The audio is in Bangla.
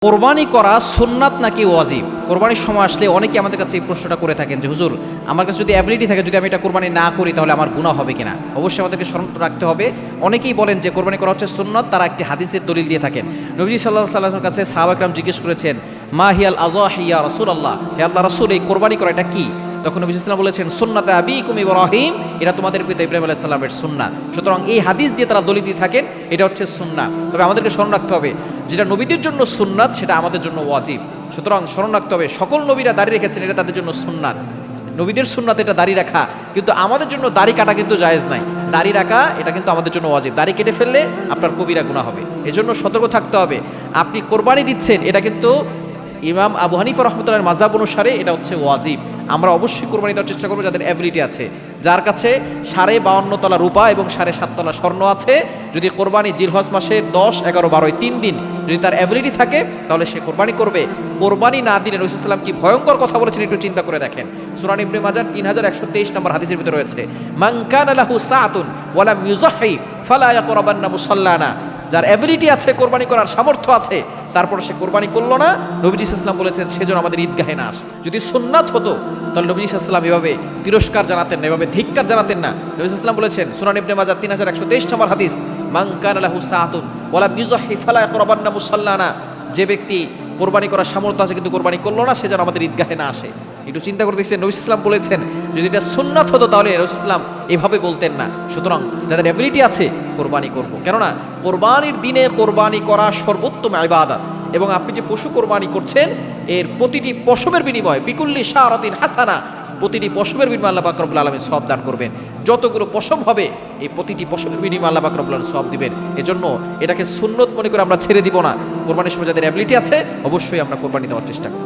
কোরবানি করা সুন্নাত নাকি ওয়াজিব? কোরবানির সময় আসলে অনেকে আমাদের কাছে এই প্রশ্নটা করে থাকেন যে হুজুর, আমার কাছে যদি অ্যাবিলিটি থাকে, যদি আমি এটা কোরবানি না করি তাহলে আমার গুনাহ হবে কিনা। অবশ্যই আমাদেরকে স্মরণ রাখতে হবে, অনেকেই বলেন যে কোরবানি করা হচ্ছে সুন্নাত, তারা একটি হাদিসের দলিল দিয়ে থাকেন। নবী সাল্লাল্লাহু আলাইহি ওয়াসাল্লামের কাছে সাহাবা একরাম জিজ্ঞেস করেছেন, মা হিয়াল আযাহি ইয়া রাসূলুল্লাহ, হে আল্লাহর রাসূল, এই কোরবানি করা এটা কি? তখন নবী সাল্লাল্লাহু আলাইহি ওয়াসাল্লাম বলেছেন, সুন্নাতে আবিকুম ইব্রাহিম, এটা তোমাদের পিতা ইব্রাহিম আলাইহিস সালামের সুন্নাহ। সুতরাং এই হাদিস দিয়ে তারা দলিল দিয়ে থাকেন এটা হচ্ছে সুন্নাহ। তবে আমাদেরকে স্মরণ রাখতে হবে, যেটা নবীদের জন্য সুন্নাত সেটা আমাদের জন্য ওয়াজিব। সুতরাং স্মরণ রাখতে হবে, সকল নবীরা দাড়ি রেখেছেন, এটা তাদের জন্য সুন্নাত। নবীদের সুন্নাত এটা দাড়ি রাখা, কিন্তু আমাদের জন্য দাড়ি কাটা কিন্তু জায়েজ নাই। দাড়ি রাখা এটা কিন্তু আমাদের জন্য ওয়াজিব। দাড়ি কেটে ফেললে আপনার কবিরা গুনাহ হবে, এজন্য সতর্ক থাকতে হবে। আপনি কোরবানি দিচ্ছেন, এটা কিন্তু ইমাম আবু হানিফা রাহমাতুল্লাহর মাযহাব অনুসারে এটা হচ্ছে ওয়াজিব। আমরা অবশ্যই কোরবানি দেওয়ার চেষ্টা করবো যাদের অ্যাবিলিটি আছে, যার কাছে 52.5 তলা রূপা এবং 7.5 তলা স্বর্ণ আছে। যদি কোরবানি জিলহজ মাসের 10, 11, 12 3 দিন যদি তার অ্যাবিলিটি থাকে, তাহলে সে কোরবানি করবে। কোরবানি না দিলে রাসূল সাল্লাল্লাহু আলাইহি ওয়াসাল্লাম কি ভয়ঙ্কর কথা বলেছেন একটু চিন্তা করে দেখেন। সুনান ইবনে মাজাহ 3123 নম্বর হাদিসের ভিতরে রয়েছে, মান কানা লাহু সাআতুন ওয়া লাম ইউযাহি ফালা ইয়াকরাবান্না মুসাল্লানা। যার অ্যাবিলিটি আছে, কোরবানি করার সামর্থ্য আছে, তারপর সে কোরবানি করলো না, নবীজি সাল্লাল্লাহু আলাইহি ওয়াসাল্লাম বলেছেন সেজন্য আমাদের ঈদগাহে না আসে। যদি সুন্নাত হতো তাহলে নবীজি সাল্লাল্লাহু আলাইহি ওয়াসাল্লাম এভাবে তিরস্কার জানাতেন না, এভাবে ধিক্কার জানাতেন না। নবী সাল্লাল্লাহু আলাইহি ওয়াসাল্লাম বলেছেন, সুনান ইবনে মাজাহ 3123 নম্বর হাদিস, মান কানা লাহু সাআতুন ওয়া লাম ইউযাহি ফালা ইয়াকরাবান্না মুসাল্লানা। যে ব্যক্তি কোরবানি করার সামর্থ্য আছে কিন্তু কোরবানি করলো না, সে যেন আমাদের ঈদগাহে না আসে। একটু চিন্তা করে দেখছেন, নবী সাল্লাল্লাহু আলাইহি ওয়াসাল্লাম বলেছেন যদি এটা সুন্নাত হতো তাহলে রাসূল সাল্লাল্লাহু আলাইহি ওয়াসাল্লাম এভাবে বলতেন না। সুতরাং যাদের অ্যাবিলিটি আছে কোরবানি করব, কেননা কোরবানির দিনে কোরবানি করা সর্বোত্তম ইবাদত। এবং আপনি যে পশু কোরবানি করছেন, এর প্রতিটি পশমের বিনিময়ে বিকুল্লি শারাতিন হাসানা, প্রতিটি পশমের বিনিময়ে আল্লাহ পাক রব্বুল আলামিন সওয়াব দান করবেন। যতগুলো পশম হবে এই প্রতিটি পশমের বিনিময়ে আল্লাহ পাক রব্বুল আলামিন সওয়াব দিবেন। এজন্য এটাকে সুন্নত মনে করে আমরা ছেড়ে দিব না। কোরবানির সময় যাদের অ্যাবিলিটি আছে অবশ্যই আমরা কোরবানি দেওয়ার চেষ্টা করব।